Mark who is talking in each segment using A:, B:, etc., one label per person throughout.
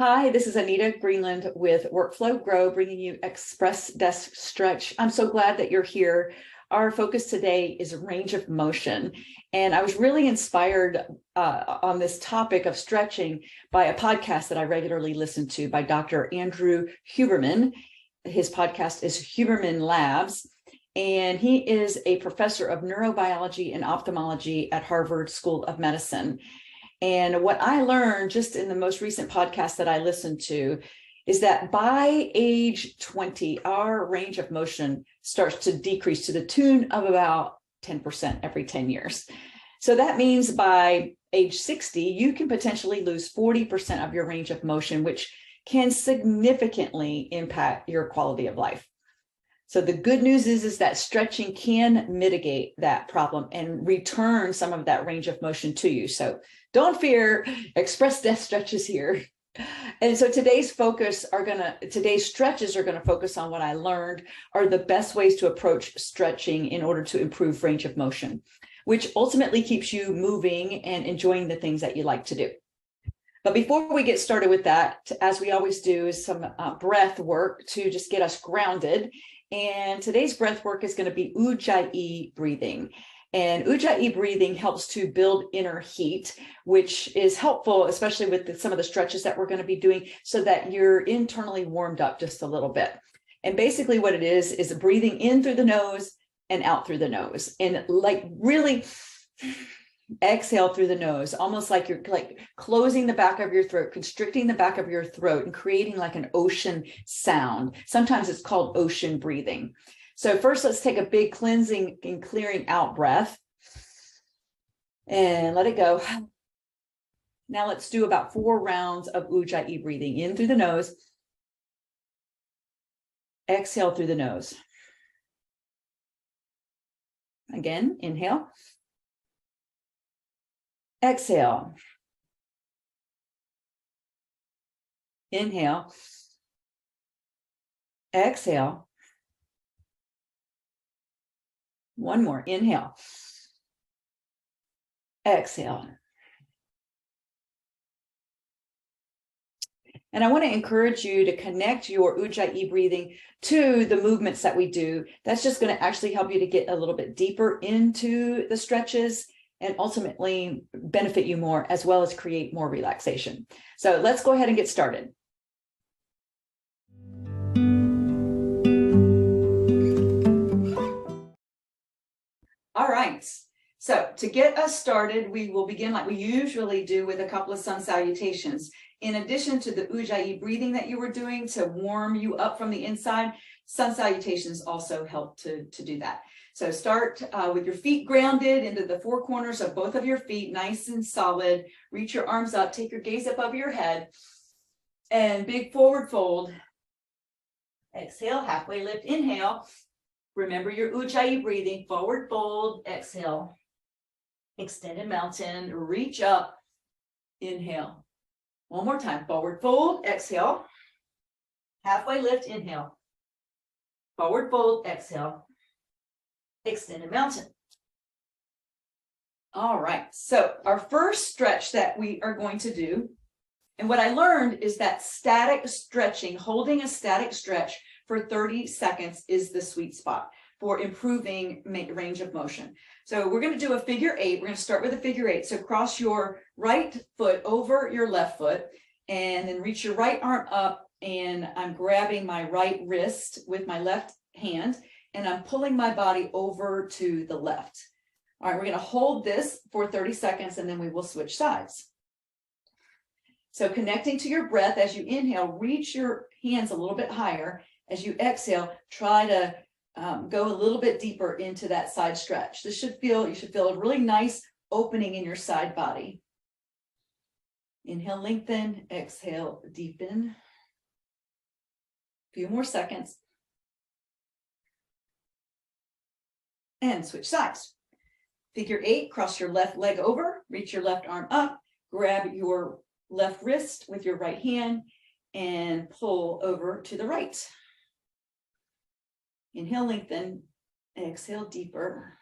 A: Hi, this is Anita Greenland with Workflow Grow, bringing you Express Desk Stretch. I'm so glad that you're here. Our focus today is range of motion. And I was really inspired on this topic of stretching by a podcast that I regularly listen to by Dr. Andrew Huberman. His podcast is Huberman Labs. And he is a professor of neurobiology and ophthalmology at Harvard School of Medicine. And what I learned just in the most recent podcast that I listened to is that by age 20, our range of motion starts to decrease to the tune of about 10% every 10 years. So that means by age 60, you can potentially lose 40% of your range of motion, which can significantly impact your quality of life. So the good news is that stretching can mitigate that problem and return some of that range of motion to you. So don't fear, Express Desk Stretch is here. And so today's stretches are going to focus on what I learned are the best ways to approach stretching in order to improve range of motion, which ultimately keeps you moving and enjoying the things that you like to do. But before we get started with that, as we always do, is some breath work to just get us grounded. And today's breath work is going to be Ujjayi breathing. And Ujjayi breathing helps to build inner heat, which is helpful, especially with some of the stretches that we're going to be doing, so that you're internally warmed up just a little bit. And basically what it is breathing in through the nose and out through the nose. And like really exhale through the nose, almost like you're like closing the back of your throat, constricting the back of your throat and creating like an ocean sound. Sometimes it's called ocean breathing. So first, let's take a big cleansing and clearing out breath and let it go. Now let's do about 4 rounds of Ujjayi breathing. In through the nose, exhale through the nose. Again, inhale. Exhale. Inhale. Exhale. One more. Inhale. Exhale. And I want to encourage you to connect your Ujjayi breathing to the movements that we do. That's just going to actually help you to get a little bit deeper into the stretches and ultimately benefit you more, as well as create more relaxation. So let's go ahead and get started. All right. So to get us started, we will begin like we usually do with a couple of sun salutations. In addition to the Ujjayi breathing that you were doing to warm you up from the inside, sun salutations also help to do that. So start with your feet grounded into the 4 corners of both of your feet, nice and solid. Reach your arms up, take your gaze above your head, and big forward fold. Exhale, halfway lift, inhale. Remember your Ujjayi breathing, forward fold, exhale. Extended mountain, reach up, inhale. One more time, forward fold, exhale. Halfway lift, inhale. Forward fold, exhale. Extended mountain. All right, so our first stretch that we are going to do, and what I learned is that static stretching, holding a static stretch for 30 seconds is the sweet spot for improving range of motion. So we're going to do a figure 8. We're going to start with a figure 8. So cross your right foot over your left foot and then reach your right arm up, and I'm grabbing my right wrist with my left hand and I'm pulling my body over to the left. All right, we're going to hold this for 30 seconds and then we will switch sides. So connecting to your breath as you inhale, reach your hands a little bit higher. As you exhale, try to go a little bit deeper into that side stretch. You should feel a really nice opening in your side body. Inhale, lengthen, exhale, deepen. A few more seconds. And switch sides. Figure 8, cross your left leg over, reach your left arm up, grab your left wrist with your right hand and pull over to the right. Inhale, lengthen, exhale, deeper.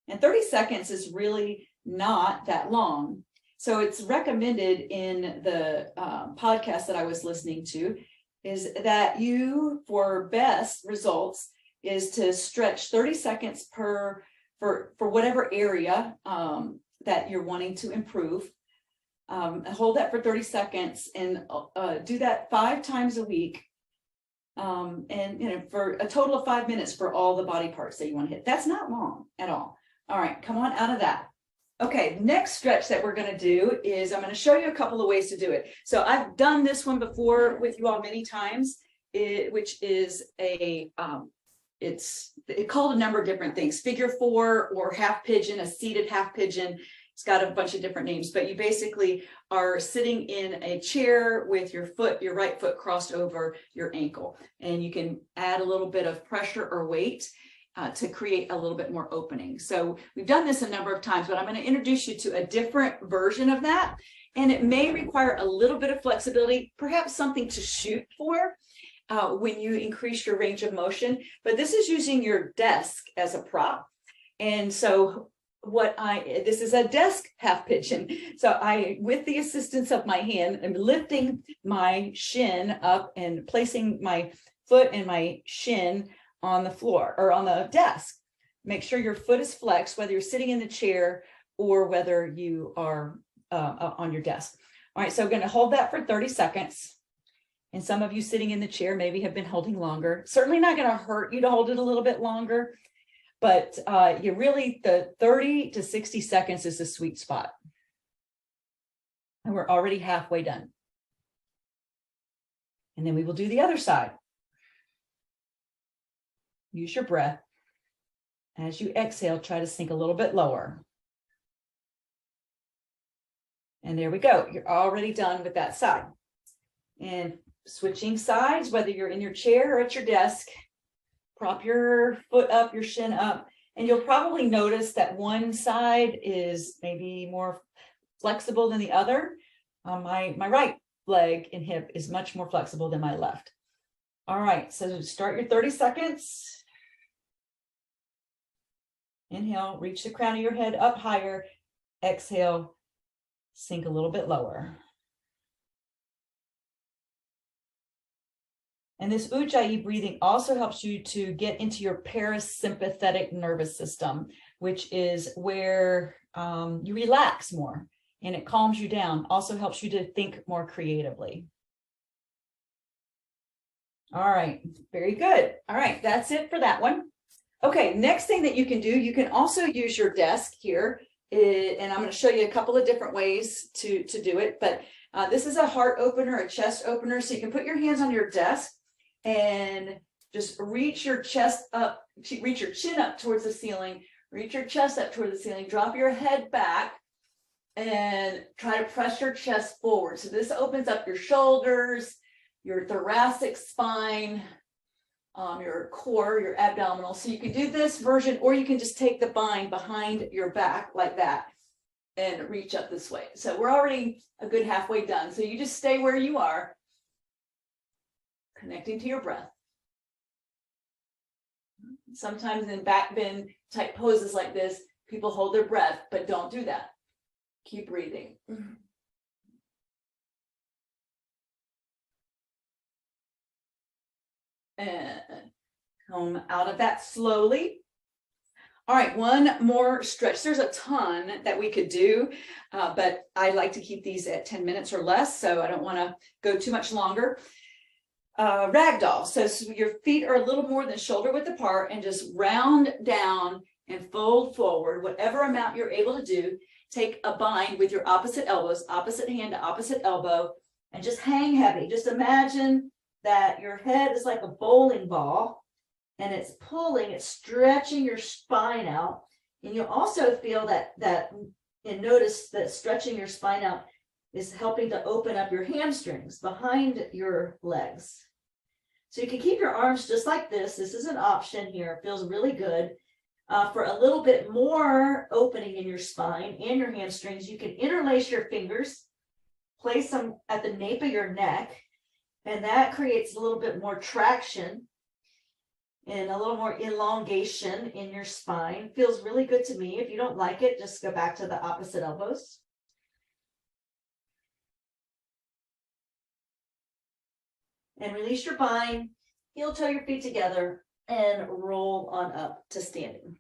A: And 30 seconds is really not that long. So it's recommended in the podcast that I was listening to is that you, for best results, is to stretch 30 seconds for whatever area that you're wanting to improve. Hold that for 30 seconds and do that 5 times a week. And for a total of 5 minutes for all the body parts that you want to hit. That's not long at all. All right, come on out of that. Okay, next stretch that we're going to do is I'm going to show you a couple of ways to do it. So I've done this one before with you all many times, which is it's called a number of different things, figure 4 or half pigeon, a seated half pigeon. It's got a bunch of different names, but you basically are sitting in a chair with your right foot crossed over your ankle, and you can add a little bit of pressure or weight to create a little bit more opening. So we've done this a number of times, but I'm going to introduce you to a different version of that. And it may require a little bit of flexibility, perhaps something to shoot for when you increase your range of motion. But this is using your desk as a prop. And so this is a desk half pigeon. So with the assistance of my hand, I'm lifting my shin up and placing my foot and my shin on the floor or on the desk. Make sure your foot is flexed, whether you're sitting in the chair or whether you are on your desk. All right, so I'm going to hold that for 30 seconds. And some of you sitting in the chair maybe have been holding longer. Certainly not going to hurt you to hold it a little bit longer, but the 30 to 60 seconds is the sweet spot. And we're already halfway done. And then we will do the other side. Use your breath. As you exhale, try to sink a little bit lower. And there we go. You're already done with that side. And switching sides, whether you're in your chair or at your desk, prop your foot up, your shin up, and you'll probably notice that one side is maybe more flexible than the other. My right leg and hip is much more flexible than my left. All right, so start your 30 seconds. Inhale, reach the crown of your head up higher. Exhale, sink a little bit lower. And this Ujjayi breathing also helps you to get into your parasympathetic nervous system, which is where you relax more and it calms you down. Also helps you to think more creatively. All right, very good. All right, that's it for that one. Okay, next thing that you can do, you can also use your desk here. And I'm going to show you a couple of different ways to do it. But this is a heart opener, a chest opener. So you can put your hands on your desk and just reach your chest up, reach your chin up towards the ceiling, reach your chest up toward the ceiling, drop your head back and try to press your chest forward. So this opens up your shoulders, your thoracic spine, your core, your abdominal. So you can do this version, or you can just take the bind behind your back like that and reach up this way. So we're already a good halfway done. So you just stay where you are, connecting to your breath. Sometimes in back bend type poses like this, people hold their breath, but don't do that. Keep breathing. And come out of that slowly. All right, one more stretch. There's a ton that we could do, but I like to keep these at 10 minutes or less, so I don't want to go too much longer. Ragdoll. So your feet are a little more than shoulder width apart, and just round down and fold forward, whatever amount you're able to do. Take a bind with your opposite elbows, opposite hand to opposite elbow, and just hang heavy. Just imagine that your head is like a bowling ball and it's pulling, it's stretching your spine out. And you'll also feel and notice that stretching your spine out is helping to open up your hamstrings behind your legs. So you can keep your arms just like this. This is an option here. It feels really good. For a little bit more opening in your spine and your hamstrings, you can interlace your fingers, place them at the nape of your neck, and that creates a little bit more traction and a little more elongation in your spine. Feels really good to me. If you don't like it, just go back to the opposite elbows.
B: And release your bind, heel toe your feet together and roll on up to standing.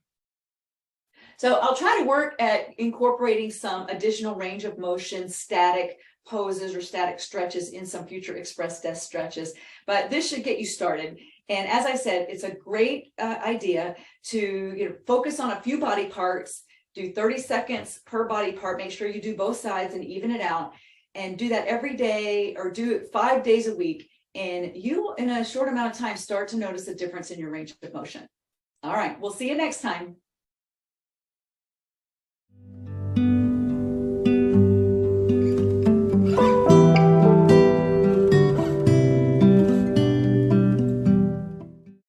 A: So I'll try to work at incorporating some additional range of motion, static poses or static stretches in some future express desk stretches, but this should get you started. And as I said, it's a great idea to focus on a few body parts, do 30 seconds per body part, make sure you do both sides and even it out, and do that every day or do it 5 days a week. And you will, in a short amount of time, start to notice a difference in your range of motion. All right, we'll see you next time.